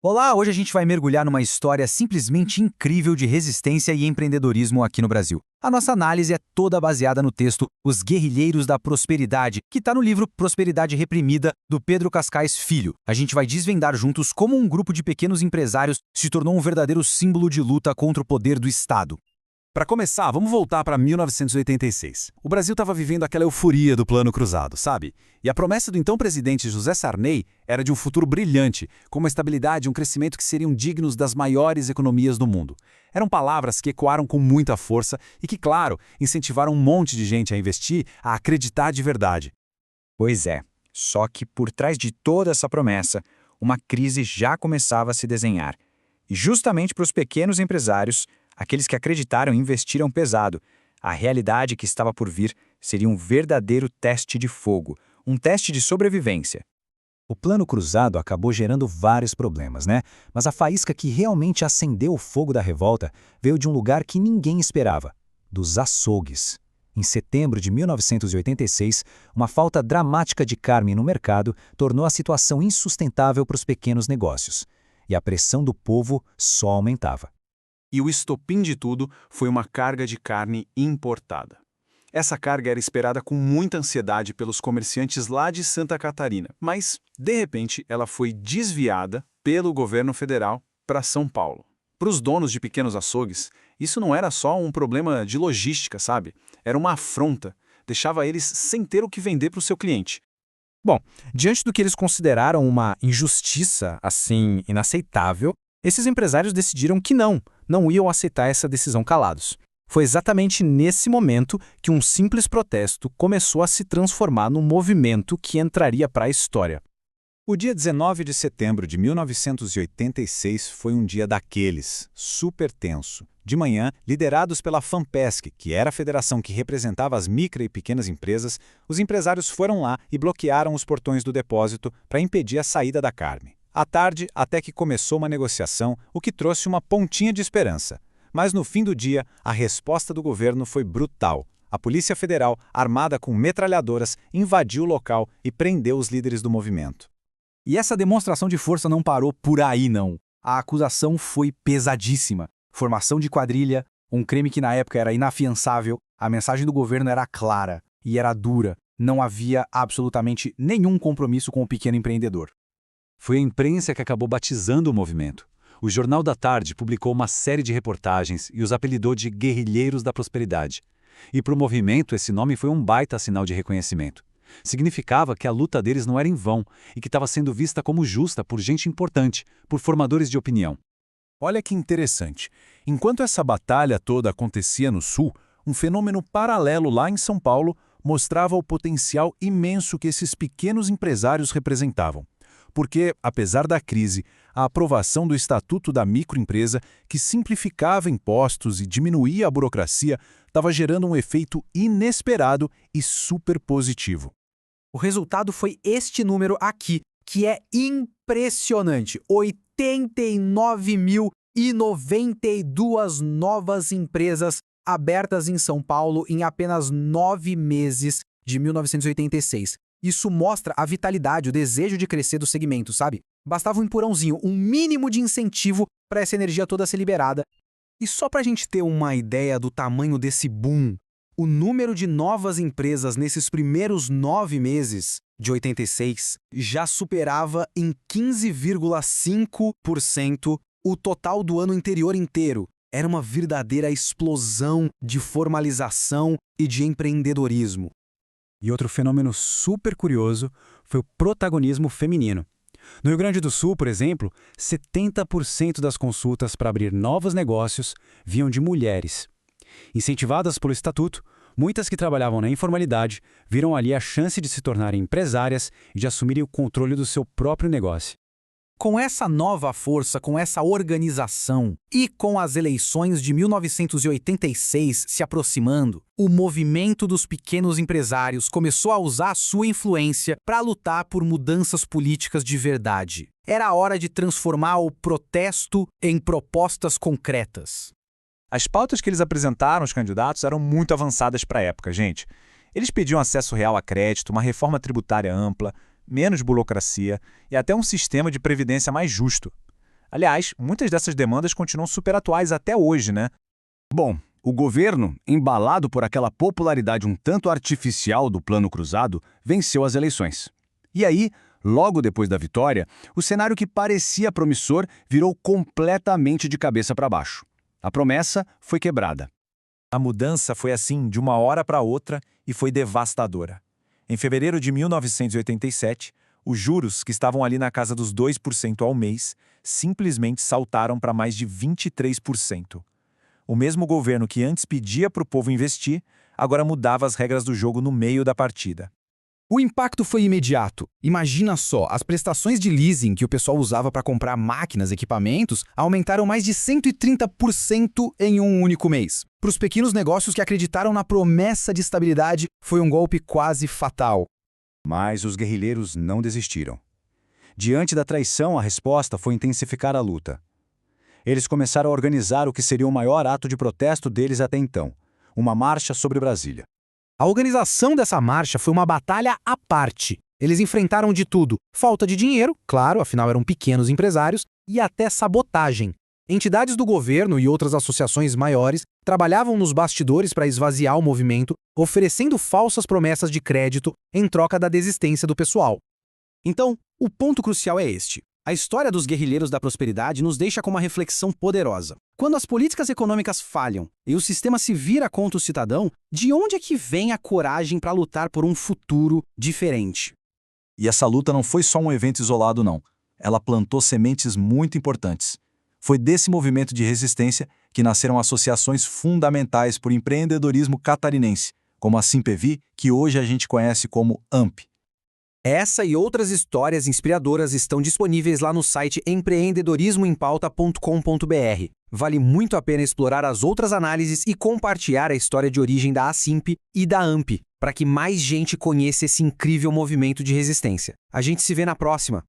Olá, hoje a gente vai mergulhar numa história simplesmente incrível de resistência e empreendedorismo aqui no Brasil. A nossa análise é toda baseada no texto Os Guerrilheiros da Prosperidade, que está no livro Prosperidade Reprimida, do Pedro Cascais Filho. A gente vai desvendar juntos como um grupo de pequenos empresários se tornou um verdadeiro símbolo de luta contra o poder do Estado. Para começar, vamos voltar para 1986. O Brasil estava vivendo aquela euforia do Plano Cruzado, sabe? E a promessa do então presidente José Sarney era de um futuro brilhante, com uma estabilidade e um crescimento que seriam dignos das maiores economias do mundo. Eram palavras que ecoaram com muita força e que, claro, incentivaram um monte de gente a investir, a acreditar de verdade. Pois é, só que por trás de toda essa promessa, uma crise já começava a se desenhar. E justamente para os pequenos empresários, aqueles que acreditaram e investiram pesado, a realidade que estava por vir seria um verdadeiro teste de fogo, um teste de sobrevivência. O Plano Cruzado acabou gerando vários problemas, né? Mas a faísca que realmente acendeu o fogo da revolta veio de um lugar que ninguém esperava, dos açougues. Em setembro de 1986, uma falta dramática de carne no mercado tornou a situação insustentável para os pequenos negócios. E a pressão do povo só aumentava. E o estopim de tudo foi uma carga de carne importada. Essa carga era esperada com muita ansiedade pelos comerciantes lá de Santa Catarina, mas, de repente, ela foi desviada pelo governo federal para São Paulo. Para os donos de pequenos açougues, isso não era só um problema de logística, sabe? Era uma afronta, deixava eles sem ter o que vender para o seu cliente. Bom, diante do que eles consideraram uma injustiça, assim, inaceitável, esses empresários decidiram que não iam aceitar essa decisão calados. Foi exatamente nesse momento que um simples protesto começou a se transformar num movimento que entraria para a história. O dia 19 de setembro de 1986 foi um dia daqueles, super tenso. De manhã, liderados pela FAMPESC, que era a federação que representava as micro e pequenas empresas, os empresários foram lá e bloquearam os portões do depósito para impedir a saída da carne. À tarde, até que começou uma negociação, o que trouxe uma pontinha de esperança. Mas no fim do dia, a resposta do governo foi brutal. A Polícia Federal, armada com metralhadoras, invadiu o local e prendeu os líderes do movimento. E essa demonstração de força não parou por aí, não. A acusação foi pesadíssima. Formação de quadrilha, um crime que na época era inafiançável, a mensagem do governo era clara e era dura. Não havia absolutamente nenhum compromisso com o pequeno empreendedor. Foi a imprensa que acabou batizando o movimento. O Jornal da Tarde publicou uma série de reportagens e os apelidou de Guerrilheiros da Prosperidade. E para o movimento, esse nome foi um baita sinal de reconhecimento. Significava que a luta deles não era em vão e que estava sendo vista como justa por gente importante, por formadores de opinião. Olha que interessante. Enquanto essa batalha toda acontecia no Sul, um fenômeno paralelo lá em São Paulo mostrava o potencial imenso que esses pequenos empresários representavam. Porque, apesar da crise, a aprovação do Estatuto da Microempresa, que simplificava impostos e diminuía a burocracia, estava gerando um efeito inesperado e super positivo. O resultado foi este número aqui, que é impressionante. 89.092 novas empresas abertas em São Paulo em apenas 9 meses de 1986. Isso mostra a vitalidade, o desejo de crescer do segmento, sabe? Bastava um empurrãozinho, um mínimo de incentivo para essa energia toda ser liberada. E só para a gente ter uma ideia do tamanho desse boom, o número de novas empresas nesses primeiros 9 meses de 86 já superava em 15,5% o total do ano anterior inteiro. Era uma verdadeira explosão de formalização e de empreendedorismo. E outro fenômeno super curioso foi o protagonismo feminino. No Rio Grande do Sul, por exemplo, 70% das consultas para abrir novos negócios vinham de mulheres. Incentivadas pelo Estatuto, muitas que trabalhavam na informalidade viram ali a chance de se tornarem empresárias e de assumirem o controle do seu próprio negócio. Com essa nova força, com essa organização e com as eleições de 1986 se aproximando, o movimento dos pequenos empresários começou a usar a sua influência para lutar por mudanças políticas de verdade. Era a hora de transformar o protesto em propostas concretas. As pautas que eles apresentaram aos candidatos eram muito avançadas para a época, gente. Eles pediam acesso real a crédito, uma reforma tributária ampla, menos burocracia e até um sistema de previdência mais justo. Aliás, muitas dessas demandas continuam super atuais até hoje, né? Bom, o governo, embalado por aquela popularidade um tanto artificial do Plano Cruzado, venceu as eleições. E aí, logo depois da vitória, o cenário que parecia promissor virou completamente de cabeça para baixo. A promessa foi quebrada. A mudança foi assim de uma hora para outra e foi devastadora. Em fevereiro de 1987, os juros, que estavam ali na casa dos 2% ao mês, simplesmente saltaram para mais de 23%. O mesmo governo que antes pedia para o povo investir, agora mudava as regras do jogo no meio da partida. O impacto foi imediato. Imagina só, as prestações de leasing que o pessoal usava para comprar máquinas e equipamentos aumentaram mais de 130% em um único mês. Para os pequenos negócios que acreditaram na promessa de estabilidade, foi um golpe quase fatal. Mas os guerrilheiros não desistiram. Diante da traição, a resposta foi intensificar a luta. Eles começaram a organizar o que seria o maior ato de protesto deles até então, uma marcha sobre Brasília. A organização dessa marcha foi uma batalha à parte. Eles enfrentaram de tudo: falta de dinheiro, claro, afinal eram pequenos empresários, e até sabotagem. Entidades do governo e outras associações maiores trabalhavam nos bastidores para esvaziar o movimento, oferecendo falsas promessas de crédito em troca da desistência do pessoal. Então, o ponto crucial é este. A história dos guerrilheiros da prosperidade nos deixa com uma reflexão poderosa. Quando as políticas econômicas falham e o sistema se vira contra o cidadão, de onde é que vem a coragem para lutar por um futuro diferente? E essa luta não foi só um evento isolado, não. Ela plantou sementes muito importantes. Foi desse movimento de resistência que nasceram associações fundamentais para o empreendedorismo catarinense, como a Simpevi, que hoje a gente conhece como AMP. Essa e outras histórias inspiradoras estão disponíveis lá no site empreendedorismoempauta.com.br. Vale muito a pena explorar as outras análises e compartilhar a história de origem da Asimp e da AMP, para que mais gente conheça esse incrível movimento de resistência. A gente se vê na próxima.